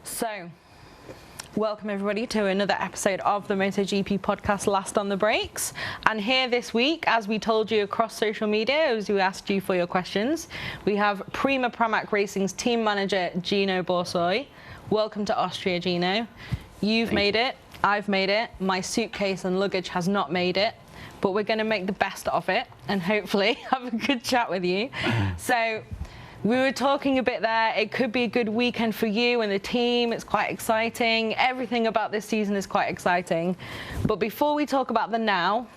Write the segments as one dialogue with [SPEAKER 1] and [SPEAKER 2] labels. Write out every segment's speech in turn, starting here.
[SPEAKER 1] So, welcome everybody to another episode of the MotoGP podcast, Last on the Brakes. And here this week, as we told you across social media, as we asked you for your questions, we have Prima Pramac Racing's team manager, Gino Borsoi. Welcome to Austria, Gino. You've made it, I've made it, my suitcase and luggage has not made it, but we're going to make the best of it and hopefully have a good chat with you. So, we were talking a bit there, it could be a good weekend for you and the team, it's quite exciting, everything about this season is quite exciting. But before we talk about the now,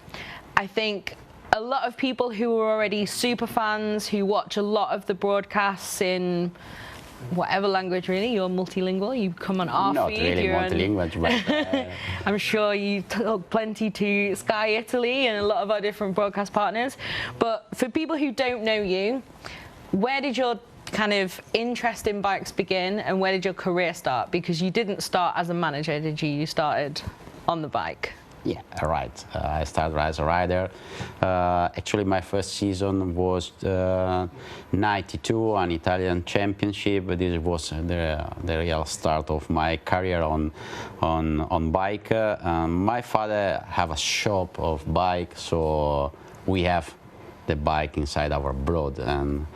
[SPEAKER 1] I think a lot of people who are already super fans, who watch a lot of the broadcasts in whatever language really, you're multilingual, you come on our
[SPEAKER 2] Not
[SPEAKER 1] feed.
[SPEAKER 2] really multilingual, but
[SPEAKER 1] I'm sure you talk plenty to Sky Italy and a lot of our different broadcast partners. But for people who don't know you, where did your kind of interest in bikes begin and where did your career start? Because you didn't start as a manager, did you? You started on the bike.
[SPEAKER 2] yeah, right. I started as a rider. Actually, my first season was '92, an Italian championship. This was the real start of my career on bike. My father have a shop of bike, so we have the bike inside our blood, and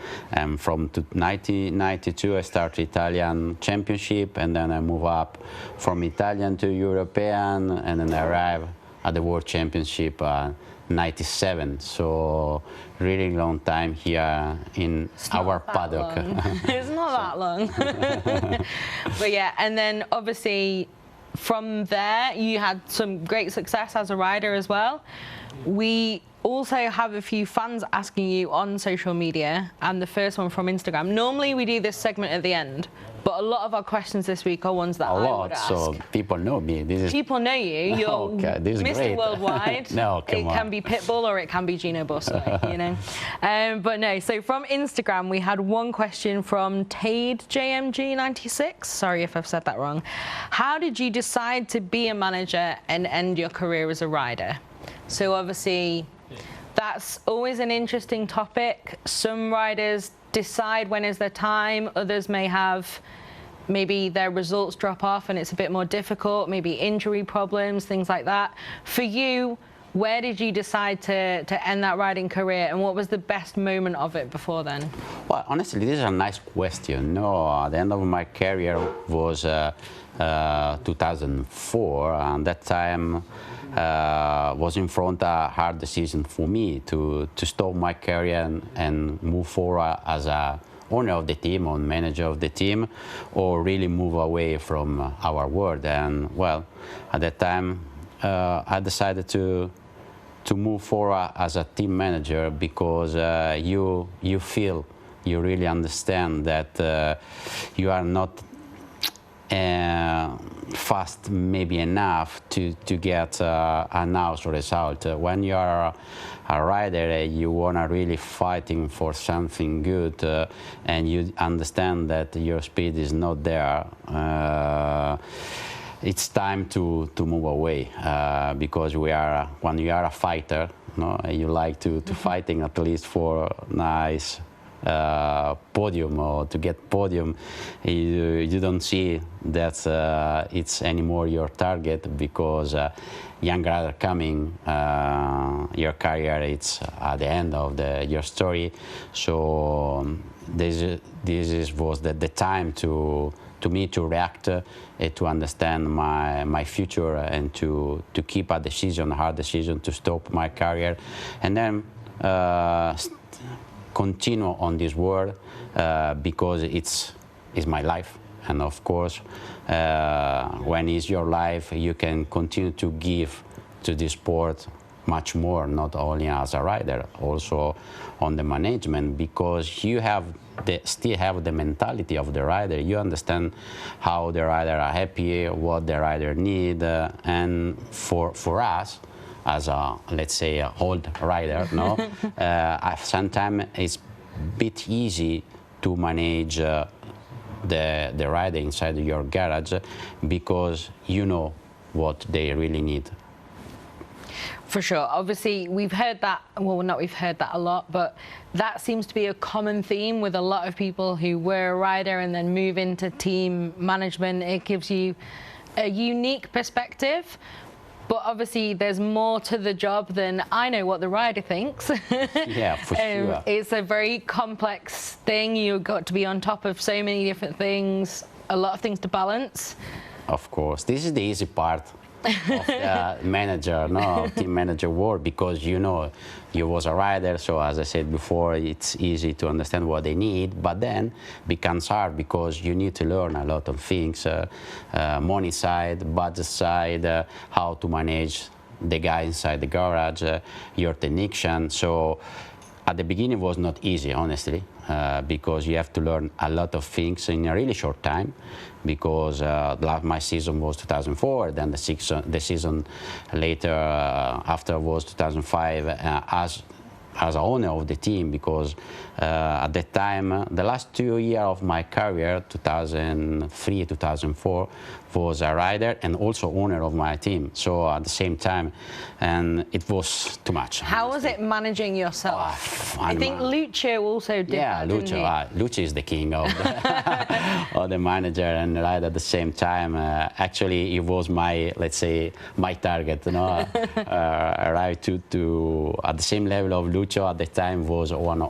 [SPEAKER 2] from 1992 I started Italian championship, and then I move up from Italian to European, and then I arrive at the World Championship '97. So really long time here in our paddock.
[SPEAKER 1] It's not that long. But yeah, and then obviously from there you had some great success as a rider as well. We also have a few fans asking you on social media, and the first one from Instagram. Normally we do this segment at the end, but a lot of our questions this week are ones that I would ask.
[SPEAKER 2] So people know me.
[SPEAKER 1] People know you. You're
[SPEAKER 2] okay, this is
[SPEAKER 1] Mr.
[SPEAKER 2] great.
[SPEAKER 1] Worldwide.
[SPEAKER 2] No, come on.
[SPEAKER 1] It can be Pitbull or it can be Gino Borsoi, you know. But no, so from Instagram we had one question from Tade JMG96. Sorry if I've said that wrong. How did you decide to be a manager and end your career as a rider? So obviously that's always an interesting topic. Some riders decide when is their time, others may have maybe their results drop off and it's a bit more difficult, maybe injury problems, things like that. For you, where did you decide to end that riding career, and what was the best moment of it before then?
[SPEAKER 2] Well, honestly, this is a nice question. No, the end of my career was 2004, and that time was in front a hard decision for me to stop my career and move forward as a owner of the team or manager of the team, or really move away from our world. And well, at that time I decided to move forward as a team manager, because you feel, you really understand that you are not fast maybe enough to get a nice result. When you are a rider, you want to really fighting for something good, and you understand that your speed is not there. It's time to move away, because when you are a fighter, no, you like to fighting at least for nice podium, or to get podium. You don't see that it's anymore your target, because young rider coming, your career, it's at the end of your story. So this was the time to me to react, to understand my future, and to keep a decision, a hard decision to stop my career, and then continue on this world, because it's my life. And of course, when it's your life, you can continue to give to this sport much more, not only as a rider, also on the management, because you still have the mentality of the rider. You understand how the rider are happy, what the rider need, and for us, as a, let's say, a old rider, no, sometimes it's a bit easy to manage the rider inside your garage, because you know what they really need.
[SPEAKER 1] For sure. Obviously, we've heard that, well, not we've heard that a lot, but that seems to be a common theme with a lot of people who were a rider and then move into team management. It gives you a unique perspective, but obviously there's more to the job than I know what the rider thinks.
[SPEAKER 2] Yeah, for sure.
[SPEAKER 1] It's a very complex thing. You've got to be on top of so many different things, a lot of things to balance.
[SPEAKER 2] Of course, this is the easy part of the manager, team manager work, because you was a rider, so as I said before, it's easy to understand what they need, but then becomes hard because you need to learn a lot of things, money side, budget side, how to manage the guy inside the garage, your technician. So at the beginning it was not easy, honestly, because you have to learn a lot of things in a really short time, because my season was 2004, then the season later after was 2005 as an owner of the team, because at that time, the last 2 years of my career, 2003, 2004, was a rider and also owner of my team. So at the same time, and it was too much.
[SPEAKER 1] How was it managing yourself? I think Lucio also did that,
[SPEAKER 2] Lucio is the king of the, of the manager and rider at the same time. Actually, it was my, let's say, my target. Arrive to at the same level of Lucio at the time was one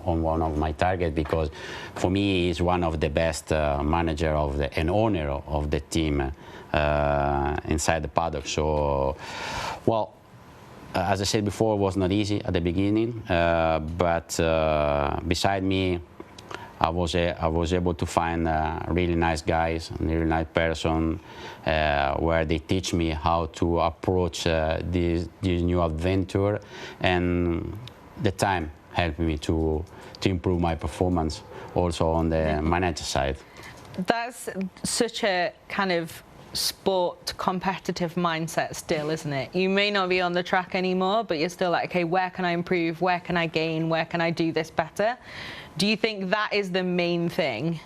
[SPEAKER 2] of my target, because for me he's one of the best manager of and owner of the team inside the paddock. So, well, as I said before, it was not easy at the beginning, but beside me, I was able to find really nice guys, really nice person, where they teach me how to approach this new adventure, and the time helped me to improve my performance also on the manager side.
[SPEAKER 1] That's such a kind of sport competitive mindset still, isn't it? You may not be on the track anymore, but you're still like, okay, where can I improve? Where can I gain? Where can I do this better? Do you think that is the main thing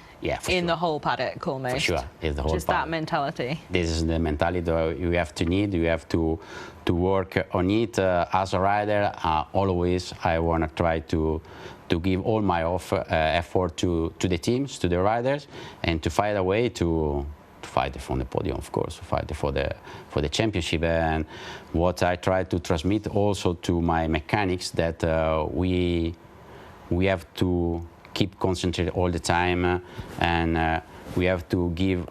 [SPEAKER 1] in the whole paddock almost?
[SPEAKER 2] For sure, it's the whole
[SPEAKER 1] Just
[SPEAKER 2] paddock.
[SPEAKER 1] That mentality.
[SPEAKER 2] This is the mentality that you have to work on it. As a rider, always I want to try to give all my effort to the teams, to the riders, and to find a way to fight from the podium, of course, to fight for the championship. And what I try to transmit also to my mechanics, that we have to keep concentrated all the time, and we have to give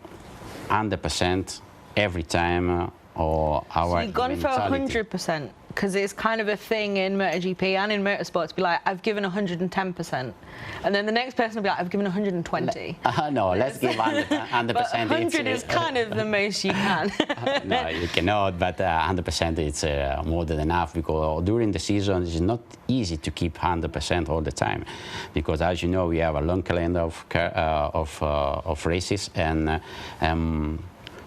[SPEAKER 2] 100% every time. Or our
[SPEAKER 1] so you've gone
[SPEAKER 2] mentality.
[SPEAKER 1] for 100%, because it's kind of a thing in MotoGP and in motorsport to be like, I've given 110%, and then the next person will be like, I've given 120.
[SPEAKER 2] No, let's give 100%.
[SPEAKER 1] But 100 is kind of the most you can.
[SPEAKER 2] No, you cannot, but 100% it's more than enough, because during the season it's not easy to keep 100% all the time, because as you know, we have a long calendar of races, and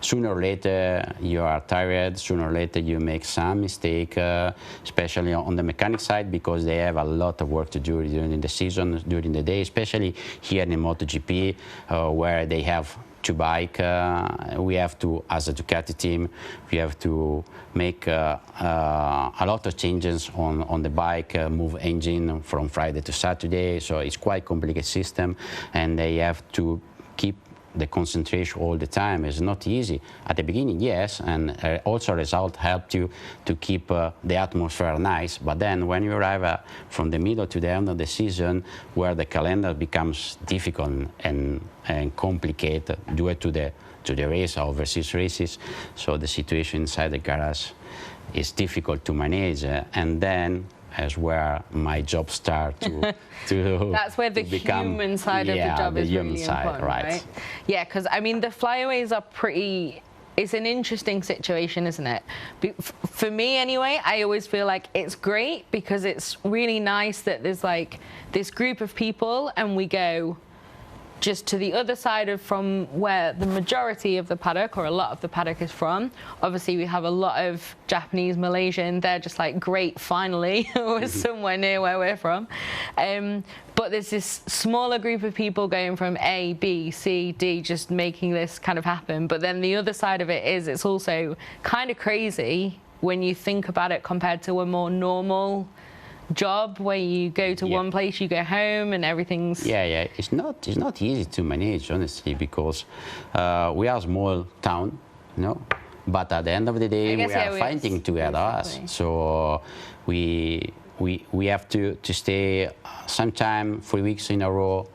[SPEAKER 2] sooner or later you are tired, sooner or later you make some mistake, especially on the mechanic side, because they have a lot of work to do during the season, during the day, especially here in MotoGP, where they have to bike. We have to, as a Ducati team, we have to make a lot of changes on the bike, move engine from Friday to Saturday, so it's quite complicated system, and they have to keep the concentration all the time. Is not easy at the beginning, yes, and also result helped you to keep the atmosphere nice, but then when you arrive from the middle to the end of the season, where the calendar becomes difficult and complicated due to the race, overseas races, so the situation inside the garage is difficult to manage, and then as where my job starts to that's where the
[SPEAKER 1] human side of the job is really important, right? Yeah, because I mean the flyaways are pretty. It's an interesting situation, isn't it? For me, anyway, I always feel like it's great because it's really nice that there's like this group of people, and we go just to the other side of from where the majority of the paddock, or a lot of the paddock, is from. Obviously, we have a lot of Japanese, Malaysian. They're just like, great, finally, we're somewhere near where we're from. But there's this smaller group of people going from A, B, C, D, just making this kind of happen. But then the other side of it is, it's also kind of crazy when you think about it compared to a more normal job where you go to one place, you go home, and everything's...
[SPEAKER 2] Yeah. It's not easy to manage, honestly, because we are a small town, you know. But at the end of the day, we are fighting together.
[SPEAKER 1] Exactly.
[SPEAKER 2] So we have to stay sometime 3 weeks in a row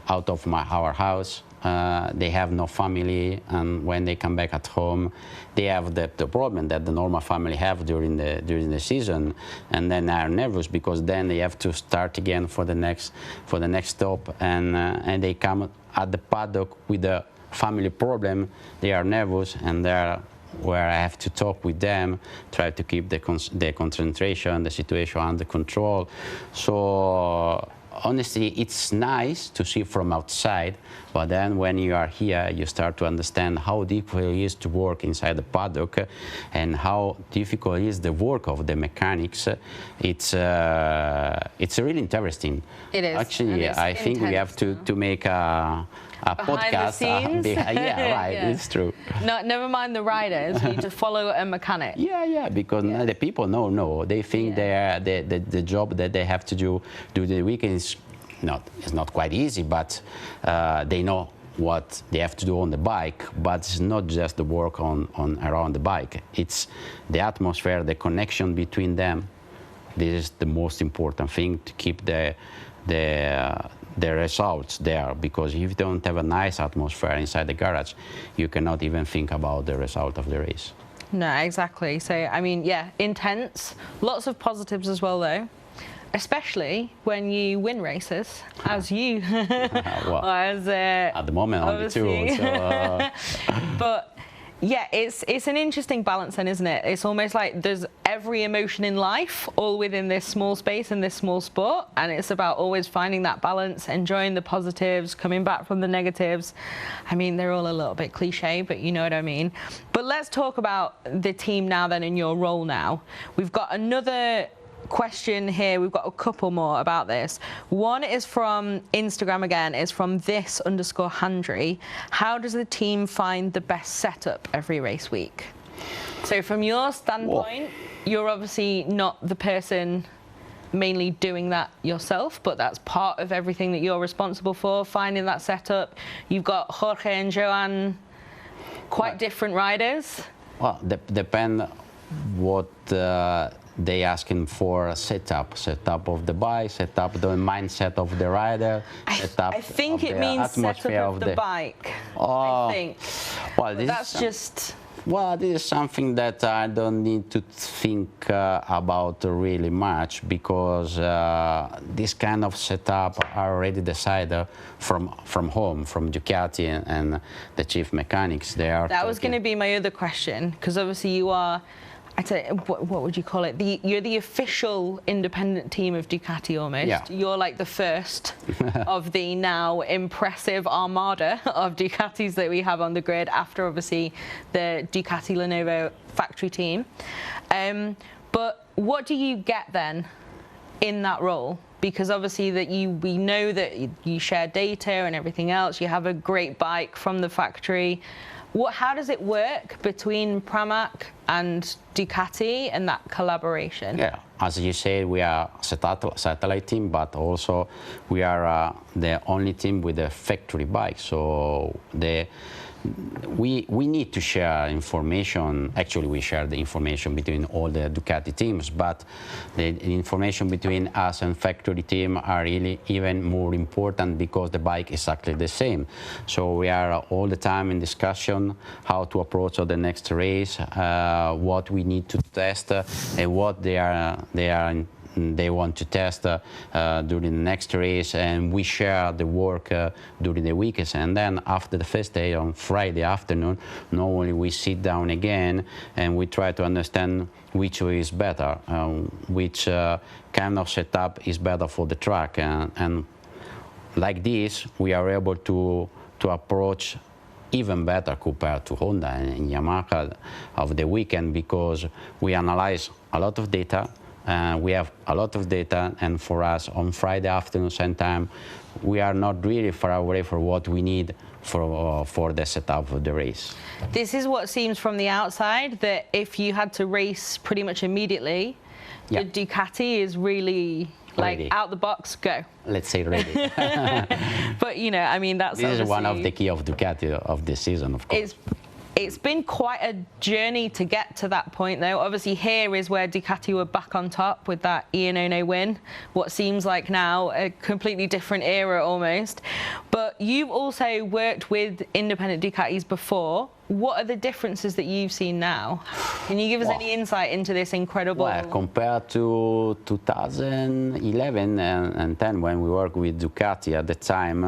[SPEAKER 2] out of our house. They have no family, and when they come back at home, they have the problem that the normal family have during the season, and then they are nervous because then they have to start again for the next stop, and they come at the paddock with a family problem. They are nervous, and they're where I have to talk with them, try to keep the concentration, the situation under control. So honestly, it's nice to see from outside, but then when you are here, you start to understand how difficult it is to work inside the paddock and how difficult is the work of the mechanics. It's really interesting.
[SPEAKER 1] It is.
[SPEAKER 2] Actually, I think we have to make a podcast. It's true.
[SPEAKER 1] No, never mind the riders. You just follow a mechanic.
[SPEAKER 2] Because the people know. They think the job that they have to do the weekend is not quite easy, but they know what they have to do on the bike. But it's not just the work on around the bike. It's the atmosphere, the connection between them. This is the most important thing to keep the results there, because if you don't have a nice atmosphere inside the garage, you cannot even think about the result of the race.
[SPEAKER 1] No, exactly. So, I mean, intense. Lots of positives as well, though, especially when you win races, as you.
[SPEAKER 2] Well, at the moment, only two. So,
[SPEAKER 1] but yeah, it's an interesting balance then, isn't it? It's almost like there's every emotion in life all within this small space and this small sport, and it's about always finding that balance, enjoying the positives, coming back from the negatives. I mean, they're all a little bit cliche, but you know what I mean. But let's talk about the team now then, in your role now. We've got another question here. We've got a couple more about this. One is from Instagram again, is from this_Handry. How does the team find the best setup every race week? So from your standpoint, you're obviously not the person mainly doing that yourself, but that's part of everything that you're responsible for, finding that setup. You've got Jorge and Joan, quite different riders. Well,
[SPEAKER 2] depend what they asking for. Setup of the bike, setup the mindset of the rider, setup
[SPEAKER 1] I think it means setup of the bike. I think.
[SPEAKER 2] Well, this is something that I don't need to think about really much, because this kind of setup are already decided from home, from Ducati and the chief mechanics. That
[SPEAKER 1] was going to be my other question, because obviously you are, I'd say, what would you call it? You're the official independent team of Ducati almost.
[SPEAKER 2] Yeah.
[SPEAKER 1] You're like the first of the now impressive armada of Ducatis that we have on the grid, after obviously the Ducati Lenovo factory team. But what do you get then in that role? Because obviously we know that you share data and everything else. You have a great bike from the factory. How does it work between Pramac and Ducati and that collaboration?
[SPEAKER 2] Yeah, as you say, we are a satellite team, but also we are the only team with a factory bike. So we need to share information. Actually, we share the information between all the Ducati teams, but the information between us and factory team are really even more important, because the bike is exactly the same. So we are all the time in discussion how to approach the next race, what we need to test, and what they want to test during the next race, and we share the work during the weekends. And then after the first day, on Friday afternoon, normally we sit down again and we try to understand which way is better, which kind of setup is better for the track, and like this we are able to approach even better compared to Honda and Yamaha of the weekend, because we analyze a lot of data. We have a lot of data, and for us on Friday afternoon, same time, we are not really far away from what we need for the setup of the race.
[SPEAKER 1] This is what seems from the outside, that if you had to race pretty much immediately,
[SPEAKER 2] Yeah.
[SPEAKER 1] the Ducati is really like
[SPEAKER 2] Ready.
[SPEAKER 1] out the box, go.
[SPEAKER 2] Let's say ready.
[SPEAKER 1] But you know, I mean, that's
[SPEAKER 2] This is one of
[SPEAKER 1] obviously-
[SPEAKER 2] the key of Ducati of this season, of course.
[SPEAKER 1] It's been quite a journey to get to that point, though. Obviously, here is where Ducati were back on top with that Ian Ono win. What seems like now a completely different era almost. But you've also worked with independent Ducatis before. What are the differences that you've seen now? Can you give us any insight into this incredible?
[SPEAKER 2] Well, compared to 2011 and 10, when we worked with Ducati at the time,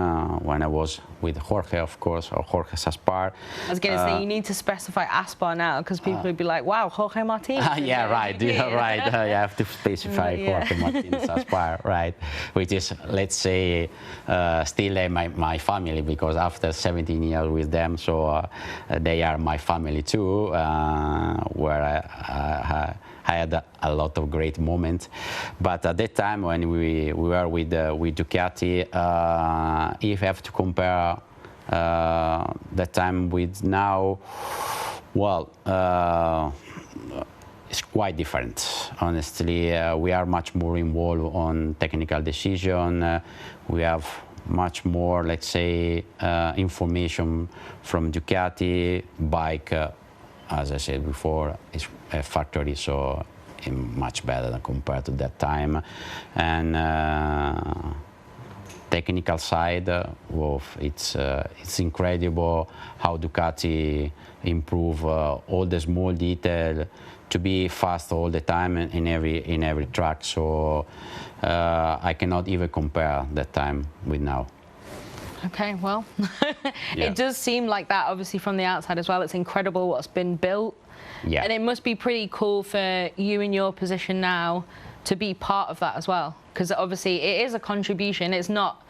[SPEAKER 2] when I was with Jorge, of course, or Jorge Saspar.
[SPEAKER 1] I was going to say, you need to specify Aspar now, because people would be like, wow, Jorge Martinez.
[SPEAKER 2] Yeah, right. Yeah, right. You have to specify Jorge Martinez Saspar, right? Which is, let's say, still my family, because after 17 years with them, so they are my family too, where I had a lot of great moments. But at that time, when we were with Ducati, if I have to compare that time with now, well, it's quite different. Honestly, we are much more involved on technical decision. We have much more, let's say, information from Ducati. Bike, as I said before, is a factory, so much better than compared to that time. And technical side, well, it's incredible how Ducati improve all the small detail to be fast all the time in every track. So I cannot even compare that time with now.
[SPEAKER 1] Okay, well,
[SPEAKER 2] Yeah.
[SPEAKER 1] it does seem like that, obviously, from the outside as well. It's incredible what's been built.
[SPEAKER 2] Yeah.
[SPEAKER 1] And it must be pretty cool for you in your position now to be part of that as well. Because obviously it is a contribution. It's not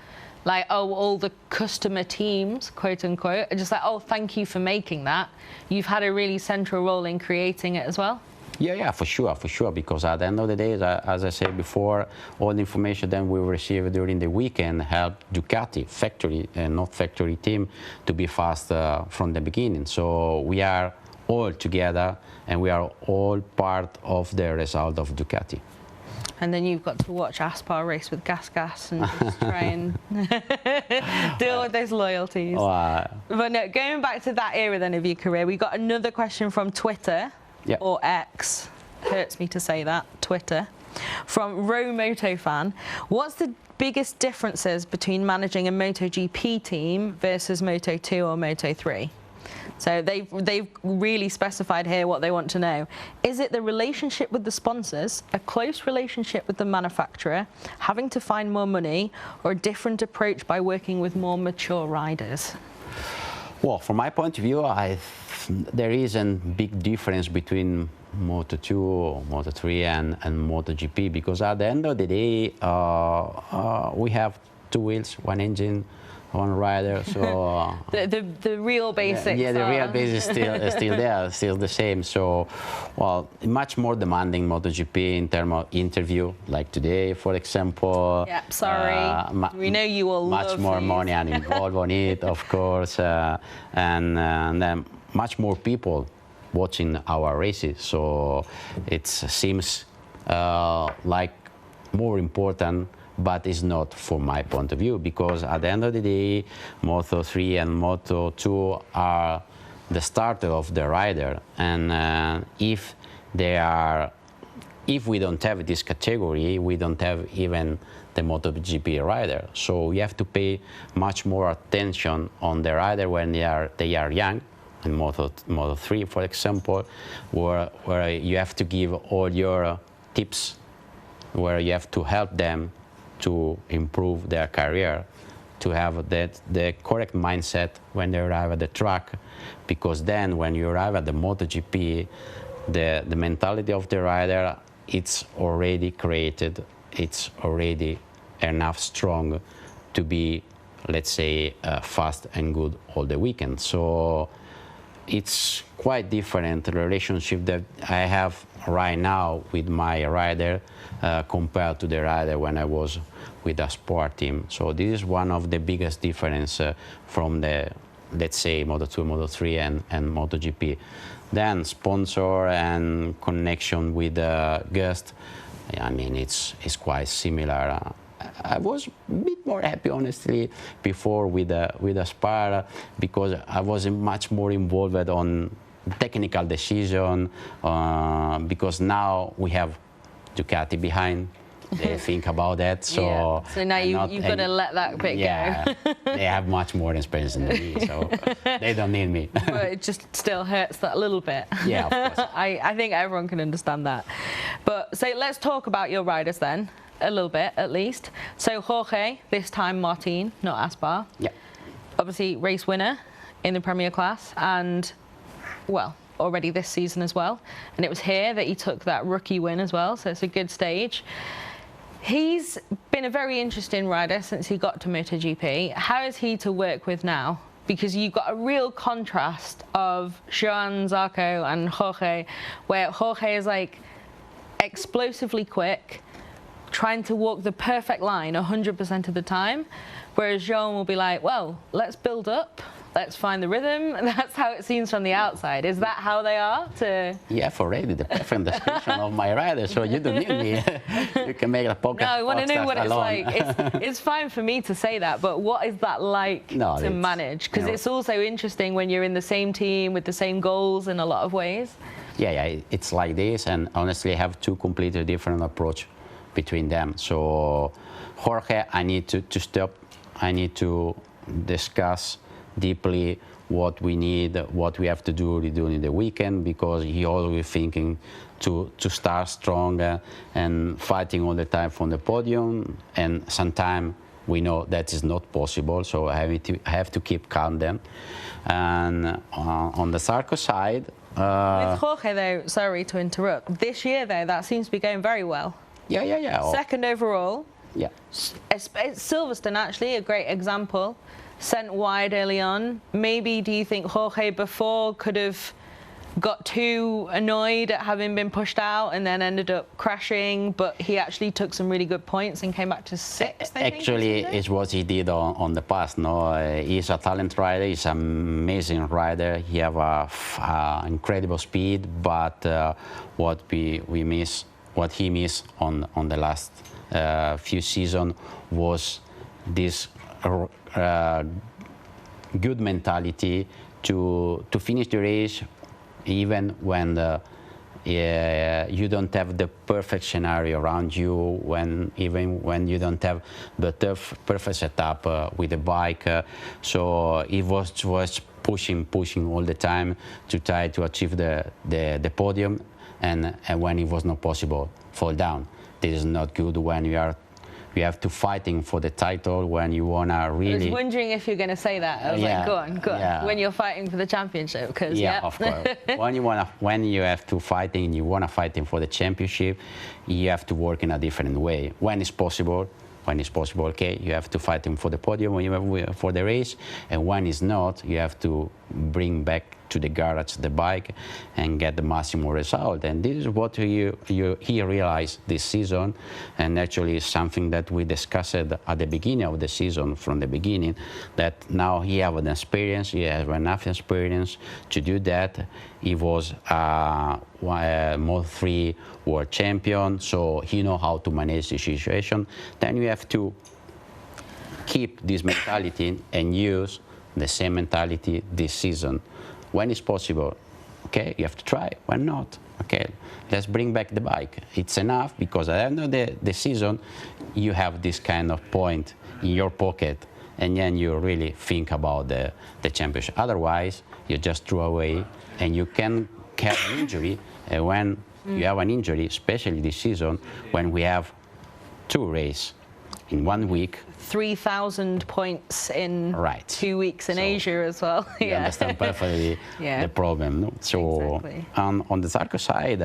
[SPEAKER 1] like, oh, all the customer teams, quote unquote, are just like, oh, thank you for making that. You've had a really central role in creating it as well.
[SPEAKER 2] Yeah, for sure, because at the end of the day, as I said before, all the information that we receive during the weekend help Ducati factory and not factory team to be fast from the beginning. So we are all together and we are all part of the result of Ducati.
[SPEAKER 1] And then you've got to watch Aspar race with Gas and just try and deal with those loyalties. But no, going back to that era then of your career, we got another question from Twitter.
[SPEAKER 2] Yeah.
[SPEAKER 1] Or X, hurts me to say that, Twitter, from Romoto fan. What's the biggest differences between managing a MotoGP team versus Moto2 or Moto3? So they've really specified here what they want to know. Is it the relationship with the sponsors, a close relationship with the manufacturer, having to find more money, or a different approach by working with more mature riders?
[SPEAKER 2] Well, from my point of view, there is a big difference between Moto2 or Moto3 and MotoGP, because at the end of the day, we have two wheels, one engine, one rider. So
[SPEAKER 1] the real basics.
[SPEAKER 2] Yeah, the real basics is still there, still the same. So, well, much more demanding MotoGP in terms of interview, like today, for example.
[SPEAKER 1] Yeah, sorry. We know you all
[SPEAKER 2] much
[SPEAKER 1] love
[SPEAKER 2] more
[SPEAKER 1] these.
[SPEAKER 2] money and involved on it, of course, and then much more people watching our races. So it seems like more important, but it's not from my point of view, because at the end of the day, Moto3 and Moto2 are the starter of the rider, and if we don't have this category, we don't have even the MotoGP rider. So we have to pay much more attention on the rider when they are young. In Moto3, for example, where you have to give all your tips, where you have to help them to improve their career, to have the correct mindset when they arrive at the track, because then when you arrive at the MotoGP, the mentality of the rider, it's already created, it's already enough strong to be, let's say, fast and good all the weekend. So it's quite different, the relationship that I have right now with my rider compared to the rider when I was with a sport team. So this is one of the biggest difference from the let's say Moto2, Moto3, and MotoGP. Then sponsor and connection with guest. I mean, it's quite similar. I was a bit more happy, honestly, before with Aspar, because I was much more involved on technical decision, because now we have Ducati behind. They think about that, so
[SPEAKER 1] yeah. So now you've got to let that bit go.
[SPEAKER 2] They have much more experience than me, so they don't need me.
[SPEAKER 1] But it just still hurts that a little bit.
[SPEAKER 2] Yeah, of course.
[SPEAKER 1] I think everyone can understand that. But so let's talk about your riders then, a little bit at least. So Jorge, this time Martin, not Aspar.
[SPEAKER 2] Yeah.
[SPEAKER 1] Obviously race winner in the Premier class, and well, already this season as well. And it was here that he took that rookie win as well, so it's a good stage. He's been a very interesting rider since he got to MotoGP. How is he to work with now? Because you've got a real contrast of Joan Zarco and Jorge, where Jorge is like explosively quick, trying to walk the perfect line 100% of the time, whereas Joan will be like, well, let's build up, let's find the rhythm. And that's how it seems from the outside. Is that how they are?
[SPEAKER 2] Yeah, for already the perfect description of my rider, so you don't need me. You can make a podcast.
[SPEAKER 1] No, I want to know what it's
[SPEAKER 2] alone.
[SPEAKER 1] like. It's fine for me to say that, but what is that like to manage? Because it's also interesting when you're in the same team with the same goals in a lot of ways.
[SPEAKER 2] Yeah, it's like this, and honestly, I have two completely different approach between them. So Jorge, I need to stop. I need to discuss deeply what we need, what we have to do during the weekend, because he always thinking to start strong and fighting all the time from the podium, and sometimes we know that is not possible, so I have to keep calm then. And on the Zarco side,
[SPEAKER 1] with Jorge though, sorry to interrupt, this year though that seems to be going very well.
[SPEAKER 2] Yeah.
[SPEAKER 1] Second overall.
[SPEAKER 2] Yeah.
[SPEAKER 1] Silverstone actually a great example. Sent wide early on. Maybe do you think Jorge before could have got too annoyed at having been pushed out and then ended up crashing, but he actually took some really good points and came back to sixth?
[SPEAKER 2] Actually, it's what he did on the past. No, he's a talent rider. He's an amazing rider. He have a incredible speed, but what we miss, what he missed on the last few seasons was this good mentality to finish the race even when you don't have the perfect scenario around you, even when you don't have the perfect setup with the bike. So he was pushing all the time to try to achieve the podium, and when it was not possible, fall down. This is not good when you have to fighting for the title, when you wanna really.
[SPEAKER 1] I was wondering if you're going to say that. I was like, go on.
[SPEAKER 2] Yeah.
[SPEAKER 1] When you're fighting for the championship, because
[SPEAKER 2] of course. when you have to fighting, you wanna fighting for the championship, you have to work in a different way. When it's possible, okay, you have to fighting for the podium for the race, and when it's not, you have to bring back to the garage the bike and get the maximum result. And this is what he realized this season, and actually something that we discussed at the beginning of the season, from the beginning, that now he has an experience, he has enough experience to do that. He was Moto3 world champion, so he knows how to manage the situation. Then you have to keep this mentality and use the same mentality this season. When it's possible, okay, you have to try. When not, okay, let's bring back the bike. It's enough, because at the end of the season, you have this kind of point in your pocket, and then you really think about the championship. Otherwise, you just throw away, and you can have an injury. And when you have an injury, especially this season, when we have 2 races in 1 week.
[SPEAKER 1] 3,000 points in 2 weeks in Asia as well.
[SPEAKER 2] You understand perfectly the problem. No? So
[SPEAKER 1] exactly.
[SPEAKER 2] On the Zarco side,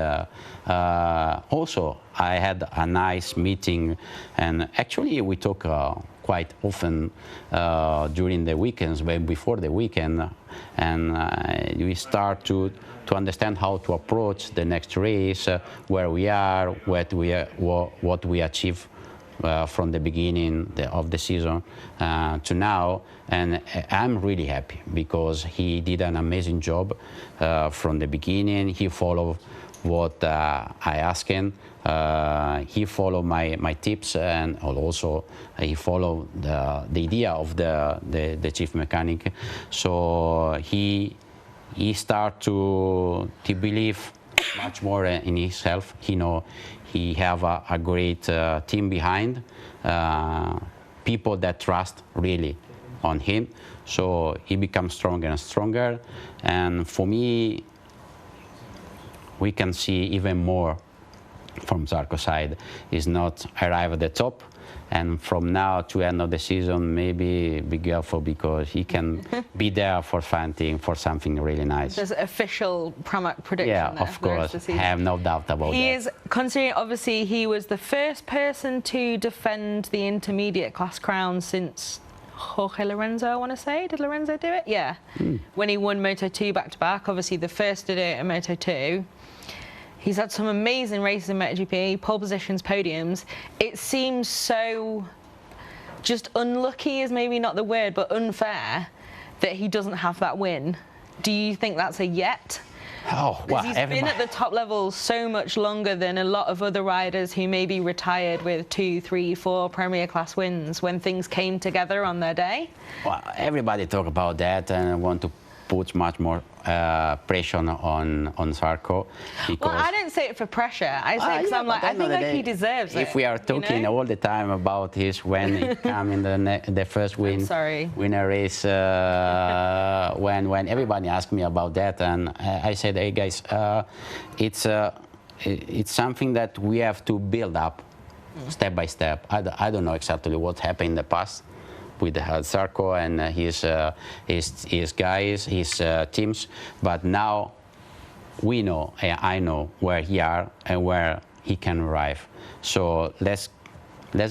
[SPEAKER 2] also I had a nice meeting, and actually we talk quite often during the weekends, before the weekend, and we start to understand how to approach the next race, where we are, what we achieve from the beginning of the season to now, and I'm really happy because he did an amazing job from the beginning. He followed what I asked him. He followed my tips, and also he followed the idea of the chief mechanic. So he started to believe much more in himself. He have a great team behind, people that trust really on him. So he becomes stronger and stronger. And for me, we can see even more from Zarco's side. He's not arrive at the top, and from now to end of the season, maybe be careful because he can be there for fighting for something really nice.
[SPEAKER 1] There's an official Pramac prediction.
[SPEAKER 2] Yeah,
[SPEAKER 1] there,
[SPEAKER 2] of course. I have no doubt about that.
[SPEAKER 1] He is, considering obviously he was the first person to defend the intermediate class crown since Jorge Lorenzo, I want to say. Did Lorenzo do it? Yeah. When he won Moto2 back-to-back, obviously the first to do it in Moto2. He's had some amazing races in MotoGP, pole positions, podiums. It seems so just unlucky is maybe not the word, but unfair that he doesn't have that win. Do you think that's a yet?
[SPEAKER 2] Oh,
[SPEAKER 1] well, he's been at the top level so much longer than a lot of other riders who maybe retired with 2, 3, 4 Premier Class wins when things came together on their day.
[SPEAKER 2] Well, everybody talk about that and want to put much more pressure on Zarco.
[SPEAKER 1] Well, I don't say it for pressure. I say it because I'm like, I think like he deserves it.
[SPEAKER 2] If we are talking all the time about his when he come in the first win, winner race, when everybody asked me about that, and I said, hey guys, it's something that we have to build up step by step. I don't know exactly what happened in the past with Zarco and his guys, his teams, but now we know, I know where he are and where he can arrive. So let's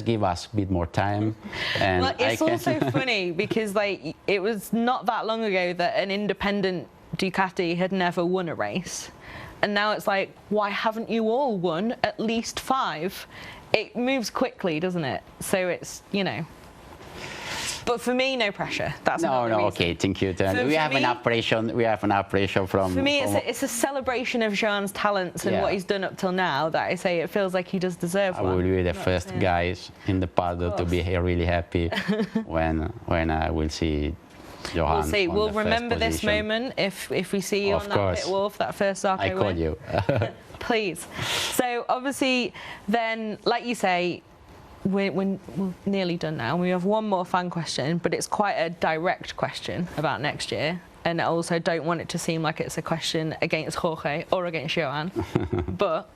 [SPEAKER 2] give us a bit more time. And
[SPEAKER 1] well, it's also funny because like it was not that long ago that an independent Ducati had never won a race, and now it's like, why haven't you all won at least 5? It moves quickly, doesn't it? So it's, you know. But for me, no pressure. That's not the reason.
[SPEAKER 2] Okay, thank you. We have enough pressure from.
[SPEAKER 1] For me, it's a celebration of Jean's talents and what he's done up till now that I say it feels like he does deserve one.
[SPEAKER 2] I will be the first guys in the paddock to be really happy when I will see Johan.
[SPEAKER 1] We'll see. We'll remember this moment if we see you on that pit wall, that first Zarco win.
[SPEAKER 2] I call you.
[SPEAKER 1] Please. So obviously, then, like you say, we're nearly done now. We have one more fan question, but it's quite a direct question about next year. And I also don't want it to seem like it's a question against Jorge or against Johan. But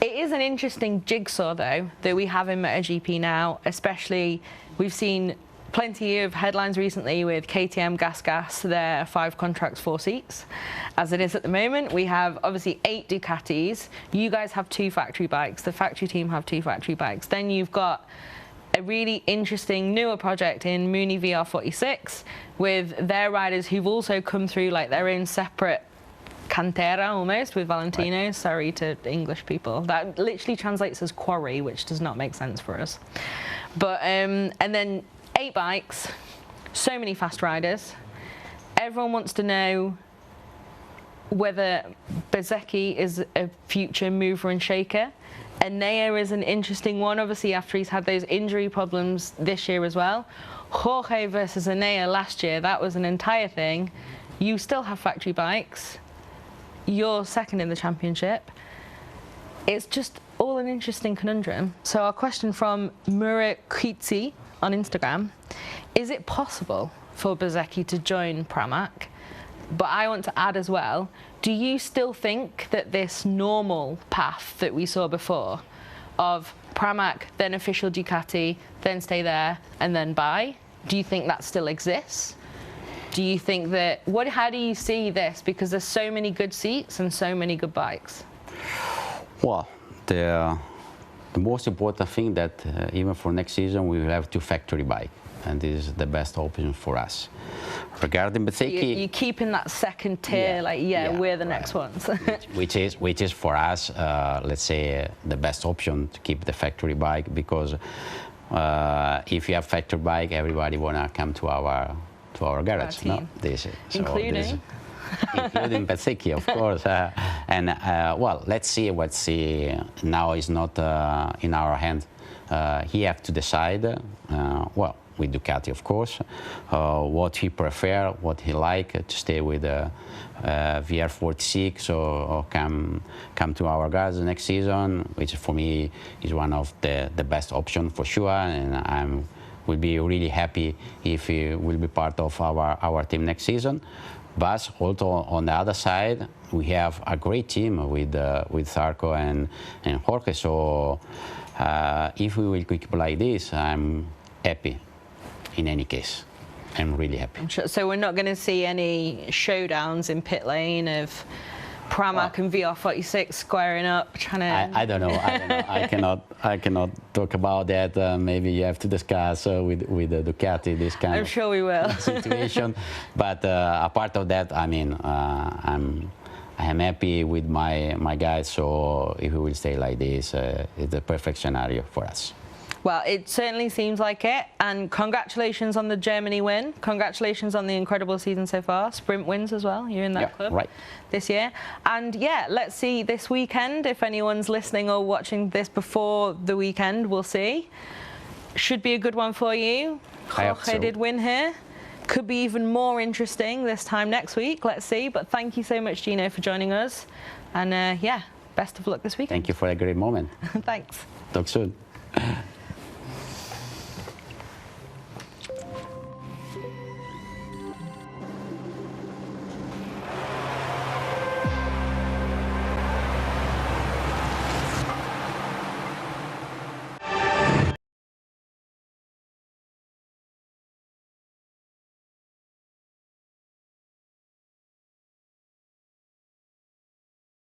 [SPEAKER 1] it is an interesting jigsaw, though, that we have in MotoGP now, especially we've seen plenty of headlines recently with KTM, Gas, their 5 contracts, 4 seats. As it is at the moment, we have obviously 8 Ducatis. You guys have 2 factory bikes. The factory team have 2 factory bikes. Then you've got a really interesting newer project in Muni VR46 with their riders who've also come through like their own separate cantera almost with Valentino. Right. Sorry to English people. That literally translates as quarry, which does not make sense for us. But and then 8 bikes, so many fast riders. Everyone wants to know whether Bezzecchi is a future mover and shaker. Enea is an interesting one, obviously, after he's had those injury problems this year as well. Jorge versus Enea last year, that was an entire thing. You still have factory bikes. You're second in the championship. It's just all an interesting conundrum. So our question from Murakitsi on Instagram, is it possible for Bezzecchi to join Pramac? But I want to add as well, do you still think that this normal path that we saw before of Pramac, then official Ducati, then stay there, and then buy, do you think that still exists? Do you think that, how do you see this? Because there's so many good seats and so many good bikes.
[SPEAKER 2] Well, the most important thing that even for next season we will have 2 factory bikes. and this is the best option for us. Regarding Bezzecchi,
[SPEAKER 1] you're keeping that second tier, we're the next ones.
[SPEAKER 2] which is for us, let's say, the best option to keep the factory bike, because if you have factory bike, everybody wanna come to our garage, no?
[SPEAKER 1] Including
[SPEAKER 2] Bezzecchi, of course. Well, let's see. Now is not in our hand. He have to decide. Well, with Ducati, of course, what he prefer, what he like to stay with VR46 or come to our garage next season, which for me is one of the best option for sure, and will be really happy if he will be part of our team next season. But also on the other side, we have a great team with Zarco and Jorge. So if we will keep like this, I'm happy. In any case, I'm really happy.
[SPEAKER 1] So we're not going to see any showdowns in pit lane of Pramac and VR46 squaring up, trying to.
[SPEAKER 2] I don't know. I cannot talk about that. Maybe you have to discuss with Ducati this kind.
[SPEAKER 1] I'm sure we will.
[SPEAKER 2] Situation. But apart of that, I mean, I am happy with my guys. So if we will stay like this, it's the perfect scenario for us.
[SPEAKER 1] Well, it certainly seems like it, and congratulations on the Germany win. Congratulations on the incredible season so far. Sprint wins as well. You're in that club this year. And yeah, let's see this weekend. If anyone's listening or watching this before the weekend, we'll see. Should be a good one for you. Jorge did win here. Could be even more interesting this time next week. Let's see. But thank you so much, Gino, for joining us. And yeah, best of luck this weekend.
[SPEAKER 2] Thank you for a great moment.
[SPEAKER 1] Thanks.
[SPEAKER 2] Talk soon.